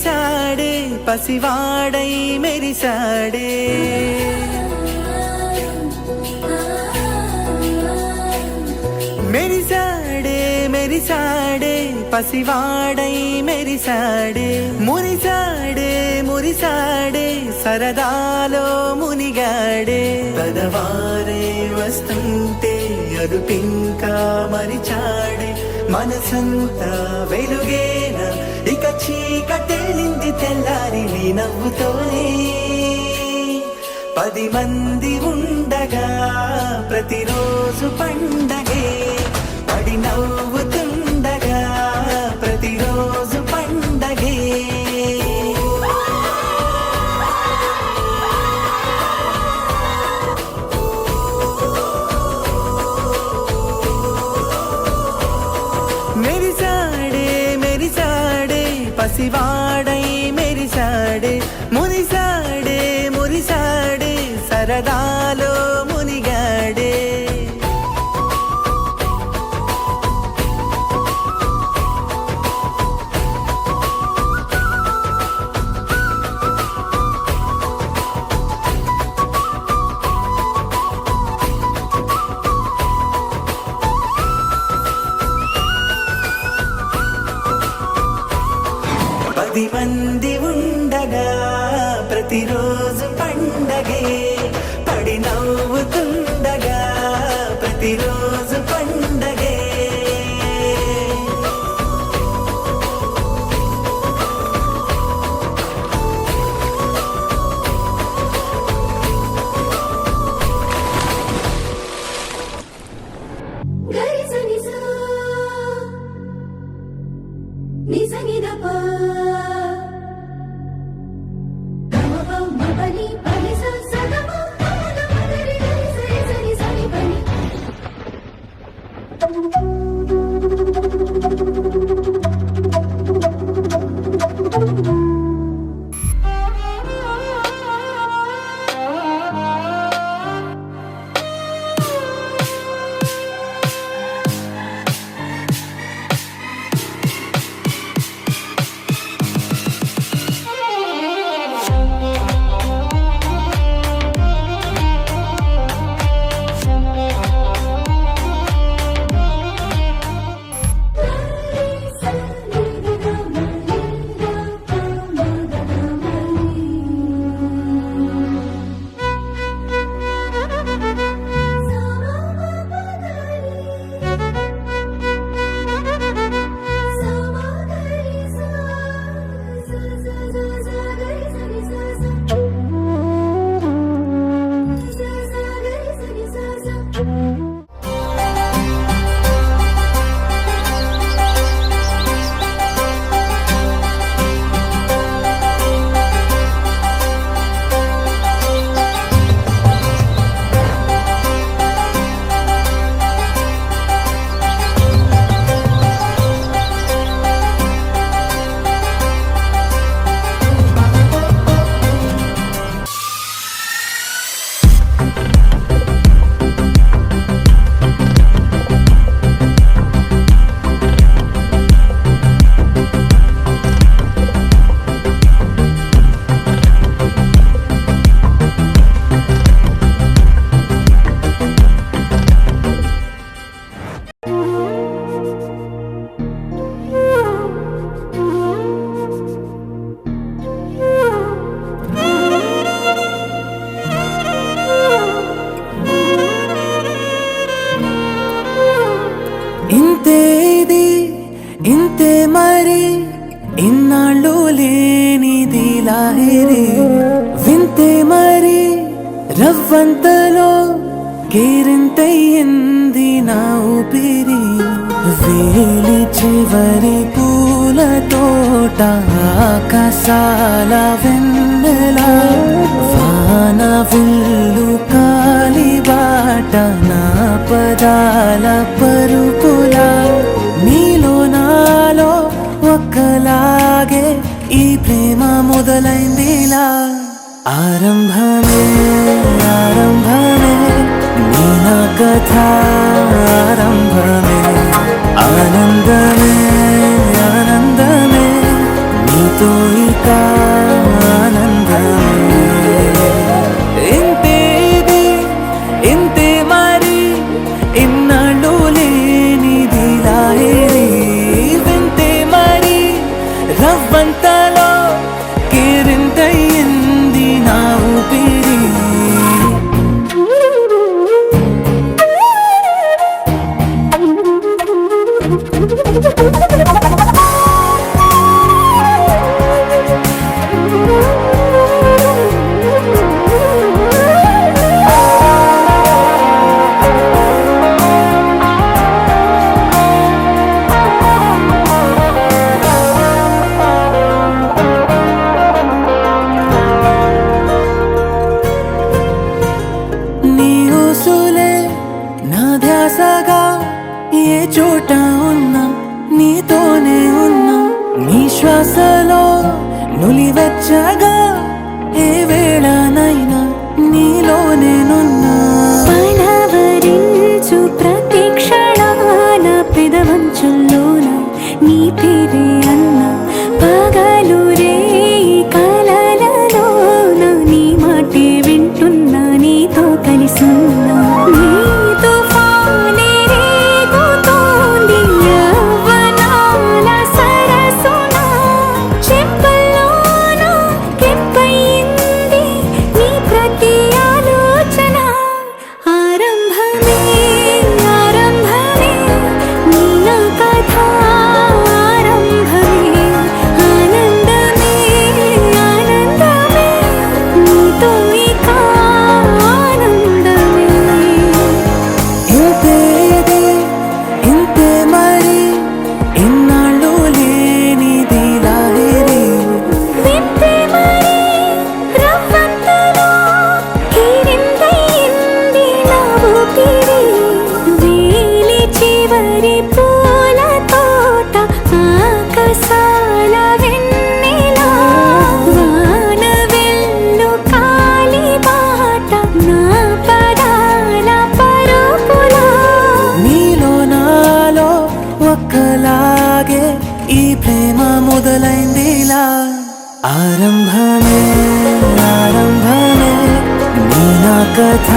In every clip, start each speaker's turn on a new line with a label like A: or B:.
A: మెరిసాడే పసివాడై మెరిసాడే మెరిసాడే మెరిసాడే పసివాడై మెరిసాడే మురిసాడే మురిసాడే సరదాలో మునిగాడే పదవారే వస్తుంటే అదుపింకా మరిచాడే మనసంతా వెలుగేన ఇక చీకటెళ్ళింది తెల్లారి నీ నవ్వుతోనే 10 మంది ఉండగా ప్రతిరోజు పండగే పడి నవ్వుతుండగా ప్రతిరోజు పండగే మెరిసాడే మెరిసాడే పసివాడై మెరిసాడే మురిసాడే మురిసాడే సరదాలో మునిగాడే పది మంది ఉండగా ప్రతిరోజు పండగే పడి నవ్వుతుండగా ప్రతిరోజు పండగే ఇంతే మరి ఇన్నాళ్ళు లేనిది లాహిరి వింతే మరి రవ్వంతలో కేరింతయ్యింది నా ఊపిరి వేలి చివరి పూల తోట ఆకాశాల వెన్నెల వాన విల్లు కాలిబాట నా పదాల పరుపులా నీలో నాలో ఒక్కలాగే ఈ ప్రేమ మొదలైందిలా ఆరంభమే ఆరంభమే నీ నా కథ ఆరంభమే ఆనందమే ఆనందమే నీ నీతో ఇక ఆనందమే. ఇంతే ఇది, ఇంతే మరి, ఇన్నాళ్ళు లేనిది లాహిరి. వింతే మరి, రవ్వంతలో కేరింతయింది నా ఊపిరి. నీ ఊసులే నా ధ్యాసగా, ఏ చోట ఉన్నా నీతోనే ఉన్నా. నీ శ్వాసలో నులివెచ్చగా, ఏ వేళనైనా నీలోనే నున్నా.
B: పలవరించు ప్రతి క్షణాన పెదవంచుల్లోన నీ పేరే అన్నా. పగలు రే కలలలోన నీ మాటే వింటున్నా, నీతో కలిసున్నా. నీ తుఫానే రేగుతోంది యవ్వనాల సరసున. చెంపల్లోన కెంపయింది నీ ప్రతి ఆలోచన. ఆరంభమే ఆరంభమే నీ నా కథ. ఆరంభమే ఆనందమే ఆనందమే నీతో ఇక ఆనందమే.
A: ఇంతే ఇది, ఇంతే మరి, ఇన్నాళ్ళు లేనిది లాహిరి.
B: వింతే మరి, రవ్వంతలో కేరింతయింది నా ఊపిరి. వేలి చివరి పూల తోట, ఆకాశాల వెన్నెల. వాన వెల్లు కాలిబాట, నా పదాల పరుగులా.
A: నీలో నాలో ఒక్కలాగే ఈ ప్రేమ మొదలైందిలా. ఆరంభమే ఆరంభమే నీ నా కథ.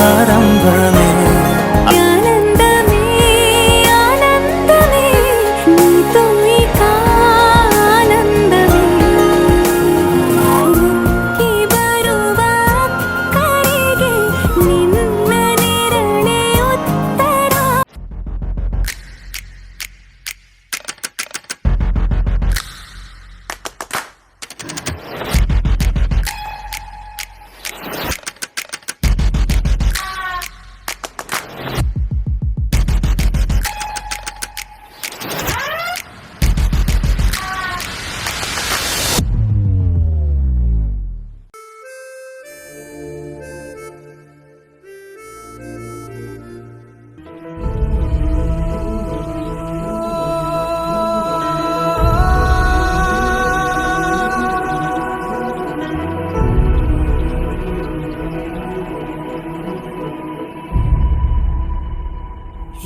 A: ఆరంభమే
B: ఆనందమే ఆనందమే నీతో ఇక ఆనందమే. ఈ బరువ కరిగే నిన్న నెరళే ఉత్తరా.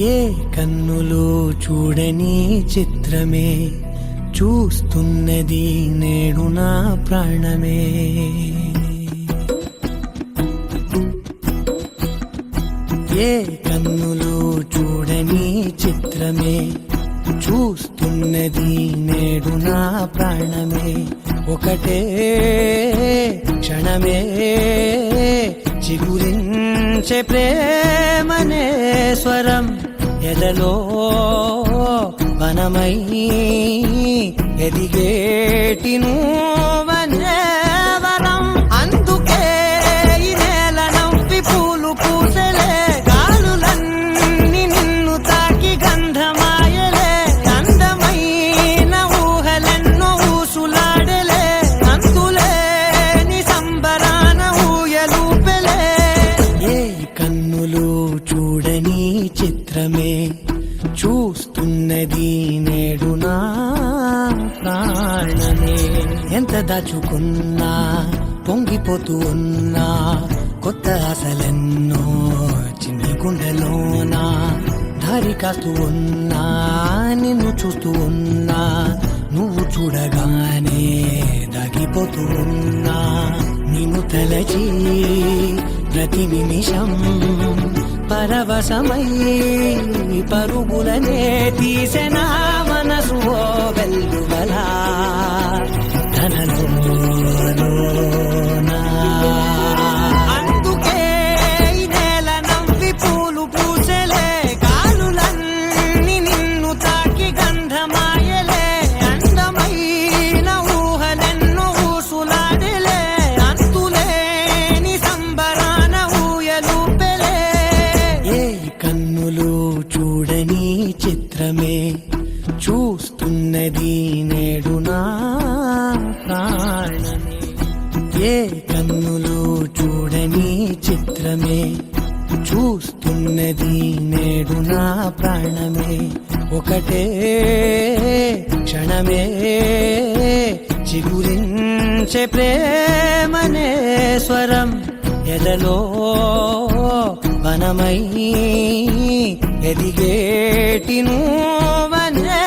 A: ఏ కన్నులు చూడని చిత్రమే చూస్తున్నది నేడు నా ప్రాణమే. ఏ కన్నులు చూడని చిత్రమే చూస్తున్నది నేడు నా ప్రాణమే. ఒకటే క్షణమే చిగురించే ప్రేమనే స్వరం ఎదలో వనమై ఎదిగేటి నువ్వనే వరం. అందుకే ఈ నేల నవ్వి పూలు పూసలే, గాలులన్నీ నిన్ను తాకి గంధమాయలే. అందమైన ఊహలెన్నో ఊసులాడలే, అంతులేని సంబరాన ఊయలూపెలే. ఏ కన్నులు చూడని చిత్రమే చూస్తున్నది నేడు నా ప్రాణమే. ఎంత దాచుకున్నా పొంగిపోతూ ఉన్నా, కొత్త ఆశలెన్నో చిన్ని గుండెలోనా. దారి కాస్తూ ఉన్నా, నిన్ను చూస్తూ ఉన్నా, నువ్వు చూడగానే దాగిపోతున్నా నిన్ను తలచి ప్రతి నిమిషం పరవశమై పరుగులనే తీసెనా మనసు ఓ వెల్లువలా తనలోనా. అందుకే ఈ నేల నవ్వి పూలు పూసెలే, కాలులన్నీ నిన్ను తాకి గంధమాయలే, అందమైన ఊహలెన్నో ఊసులాడలే, అంతులేని సంబరాన ఊయలూపెలే. ఏ కన్నులు చూడని చిత్రమే చూస్తున్నది నేడు నా ప్రాణమే. ఏ కన్నులు చూడని చిత్రమే చూస్తున్నది నేడు నా ప్రాణమే. ఒకటే క్షణమే చిగురించే ప్రేమనే స్వరం ఎదలో వనమై ఎదిగేటి నువ్వనే.